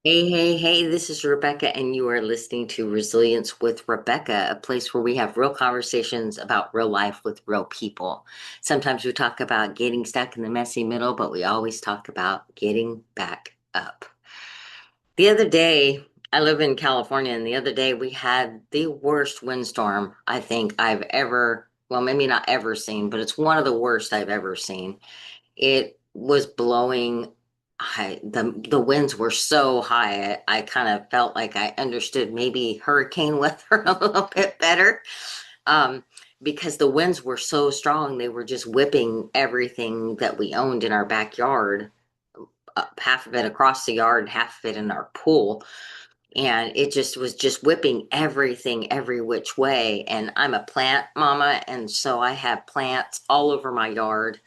Hey, hey, hey, this is Rebecca, and you are listening to Resilience with Rebecca, a place where we have real conversations about real life with real people. Sometimes we talk about getting stuck in the messy middle, but we always talk about getting back up. The other day, I live in California, and the other day we had the worst windstorm I think I've ever, well, maybe not ever seen, but it's one of the worst I've ever seen. It was blowing high. The winds were so high. I kind of felt like I understood maybe hurricane weather a little bit better. Um, because the winds were so strong, they were just whipping everything that we owned in our backyard, half of it across the yard, half of it in our pool. And it just was just whipping everything every which way. And I'm a plant mama, and so I have plants all over my yard,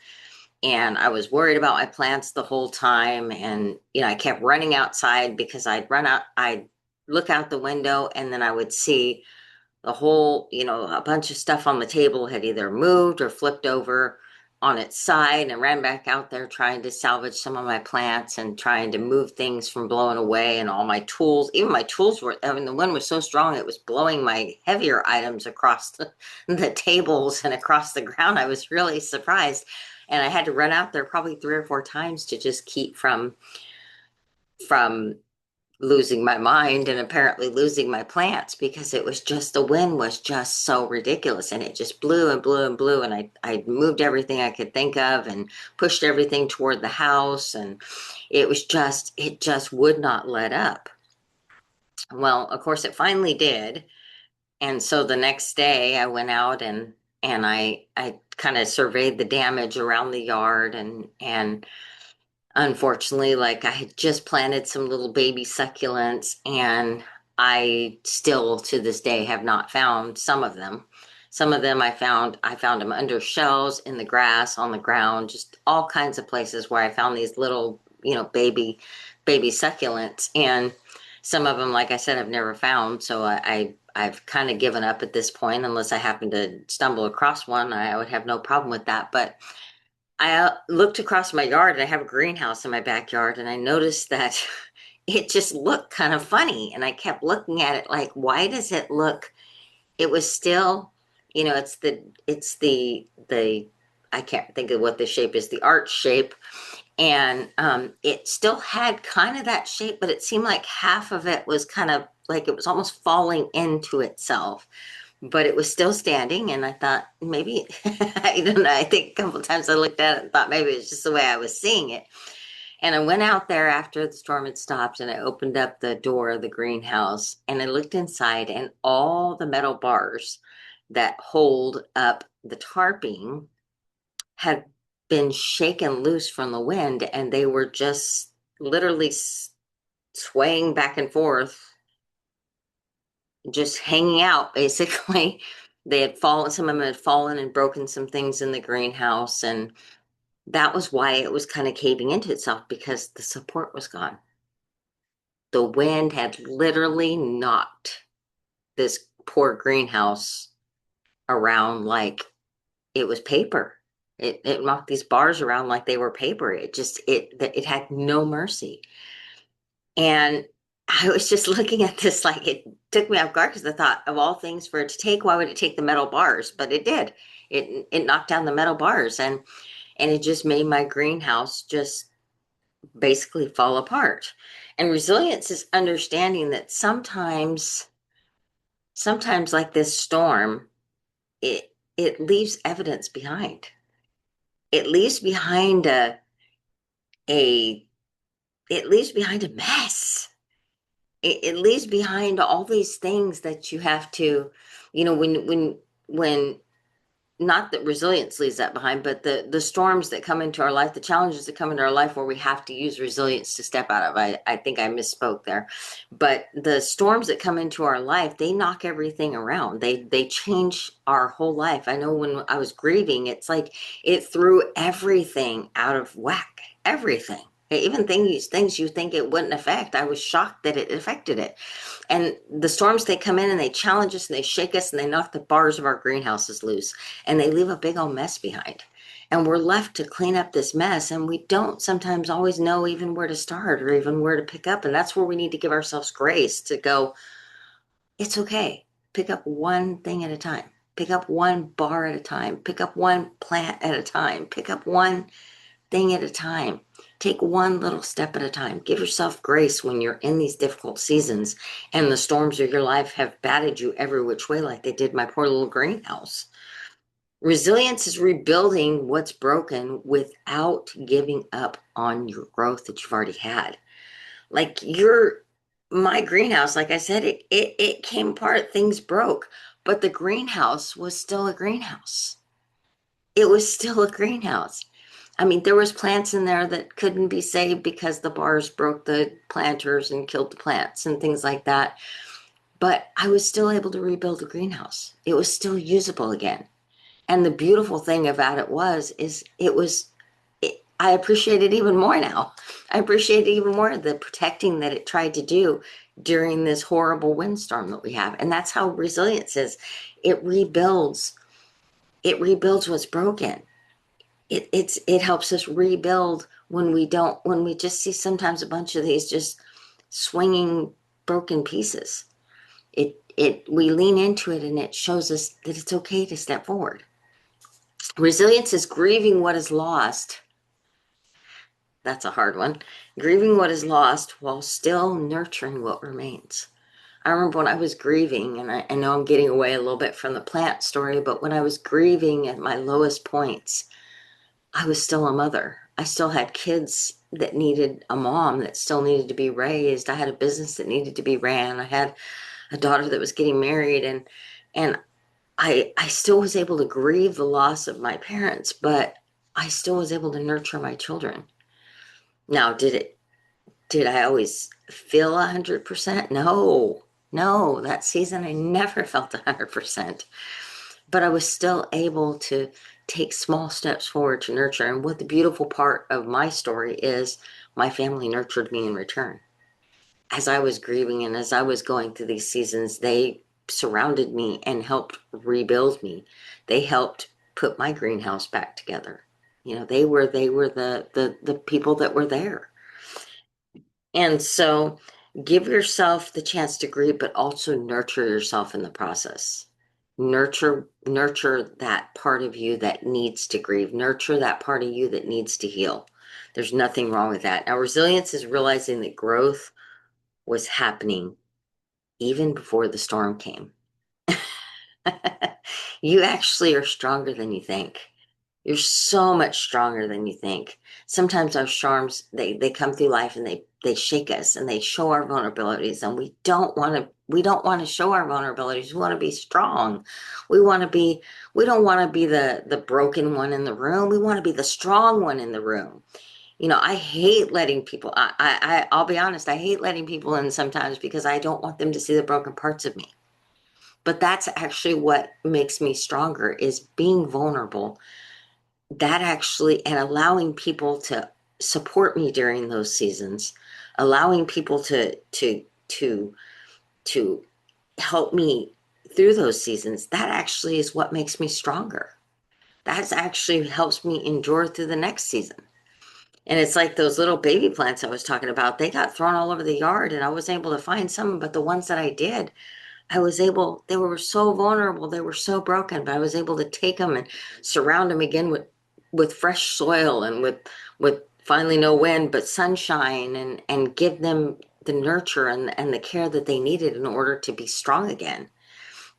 and I was worried about my plants the whole time. And, I kept running outside because I'd look out the window and then I would see the whole, a bunch of stuff on the table had either moved or flipped over on its side, and ran back out there trying to salvage some of my plants and trying to move things from blowing away. And all my tools, even my tools were, I mean, the wind was so strong it was blowing my heavier items across the tables and across the ground. I was really surprised. And I had to run out there probably three or four times to just keep from losing my mind and apparently losing my plants, because it was just, the wind was just so ridiculous, and it just blew and blew and blew. And I moved everything I could think of and pushed everything toward the house, and it just would not let up. Well, of course it finally did. And so the next day I went out and I kind of surveyed the damage around the yard, and unfortunately, like, I had just planted some little baby succulents, and I still to this day have not found some of them. Some of them I found them under shelves, in the grass, on the ground, just all kinds of places where I found these little, baby succulents. And some of them, like I said, I've never found. So I've kind of given up at this point. Unless I happen to stumble across one, I would have no problem with that. But I looked across my yard, and I have a greenhouse in my backyard, and I noticed that it just looked kind of funny. And I kept looking at it like, why does it look? It was still, it's the I can't think of what the shape is, the arch shape. And it still had kind of that shape, but it seemed like half of it was kind of like it was almost falling into itself, but it was still standing. And I thought maybe, I don't know, I think a couple of times I looked at it and thought maybe it's just the way I was seeing it. And I went out there after the storm had stopped, and I opened up the door of the greenhouse, and I looked inside, and all the metal bars that hold up the tarping had been shaken loose from the wind, and they were just literally swaying back and forth, just hanging out basically. They had fallen, some of them had fallen and broken some things in the greenhouse, and that was why it was kind of caving into itself, because the support was gone. The wind had literally knocked this poor greenhouse around like it was paper. It knocked these bars around like they were paper. It had no mercy. And I was just looking at this, like, it took me off guard, because I thought, of all things for it to take, why would it take the metal bars? But it did. It knocked down the metal bars, and it just made my greenhouse just basically fall apart. And resilience is understanding that sometimes like this storm, it leaves evidence behind. It leaves behind a it leaves behind a mess. It leaves behind all these things that you have to, when not that resilience leaves that behind, but the storms that come into our life, the challenges that come into our life where we have to use resilience to step out of. I think I misspoke there. But the storms that come into our life, they knock everything around. They change our whole life. I know when I was grieving, it's like it threw everything out of whack. Everything. Even things you think it wouldn't affect. I was shocked that it affected it. And the storms, they come in and they challenge us and they shake us and they knock the bars of our greenhouses loose, and they leave a big old mess behind. And we're left to clean up this mess, and we don't sometimes always know even where to start or even where to pick up. And that's where we need to give ourselves grace to go, it's okay. Pick up one thing at a time. Pick up one bar at a time. Pick up one plant at a time. Pick up one thing at a time. Take one little step at a time. Give yourself grace when you're in these difficult seasons and the storms of your life have batted you every which way, like they did my poor little greenhouse. Resilience is rebuilding what's broken without giving up on your growth that you've already had. Like my greenhouse, like I said, it came apart, things broke, but the greenhouse was still a greenhouse. It was still a greenhouse. I mean, there was plants in there that couldn't be saved because the bars broke the planters and killed the plants and things like that. But I was still able to rebuild the greenhouse. It was still usable again. And the beautiful thing about it is I appreciate it even more now. I appreciate it even more, the protecting that it tried to do during this horrible windstorm that we have. And that's how resilience is. It rebuilds, it rebuilds what's broken. It helps us rebuild when we just see sometimes a bunch of these just swinging broken pieces. We lean into it and it shows us that it's okay to step forward. Resilience is grieving what is lost. That's a hard one. Grieving what is lost while still nurturing what remains. I remember when I was grieving, and I know I'm getting away a little bit from the plant story, but when I was grieving at my lowest points, I was still a mother. I still had kids that needed a mom, that still needed to be raised. I had a business that needed to be ran. I had a daughter that was getting married, and I still was able to grieve the loss of my parents, but I still was able to nurture my children. Now, did I always feel 100%? No, no, that season I never felt 100%, but I was still able to take small steps forward to nurture. And what the beautiful part of my story is, my family nurtured me in return. As I was grieving and as I was going through these seasons, they surrounded me and helped rebuild me. They helped put my greenhouse back together. They were the people that were there. And so give yourself the chance to grieve, but also nurture yourself in the process. Nurture that part of you that needs to grieve. Nurture that part of you that needs to heal. There's nothing wrong with that. Now, resilience is realizing that growth was happening even before the storm came. You actually are stronger than you think. You're so much stronger than you think. Sometimes our storms, they come through life and they shake us and they show our vulnerabilities, and we don't want to show our vulnerabilities. We want to be strong. We don't want to be the broken one in the room. We want to be the strong one in the room. I hate letting people, I'll be honest, I hate letting people in sometimes because I don't want them to see the broken parts of me. But that's actually what makes me stronger, is being vulnerable. That actually, and allowing people to support me during those seasons, allowing people to help me through those seasons, that actually is what makes me stronger. That actually helps me endure through the next season. And it's like those little baby plants I was talking about, they got thrown all over the yard and I was able to find some, but the ones that I did, they were so vulnerable, they were so broken, but I was able to take them and surround them again with fresh soil and with finally no wind, but sunshine, and give them the nurture and the care that they needed in order to be strong again.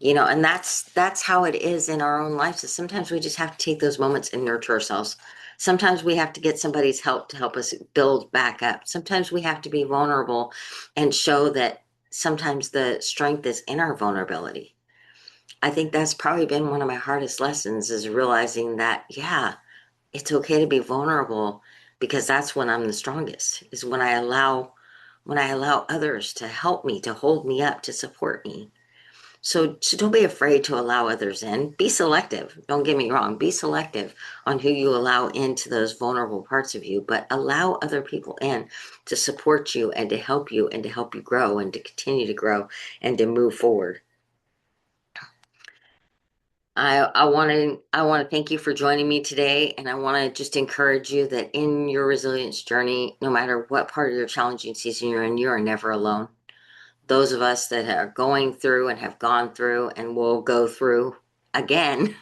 And that's how it is in our own lives. So sometimes we just have to take those moments and nurture ourselves. Sometimes we have to get somebody's help to help us build back up. Sometimes we have to be vulnerable and show that sometimes the strength is in our vulnerability. I think that's probably been one of my hardest lessons, is realizing that, yeah, it's okay to be vulnerable, because that's when I'm the strongest, is when I allow others to help me, to hold me up, to support me. So don't be afraid to allow others in. Be selective. Don't get me wrong. Be selective on who you allow into those vulnerable parts of you, but allow other people in to support you and to help you and to help you grow and to continue to grow and to move forward. I want to thank you for joining me today, and I want to just encourage you that in your resilience journey, no matter what part of your challenging season you're in, you are never alone. Those of us that are going through and have gone through and will go through again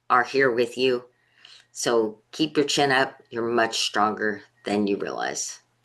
are here with you. So keep your chin up. You're much stronger than you realize.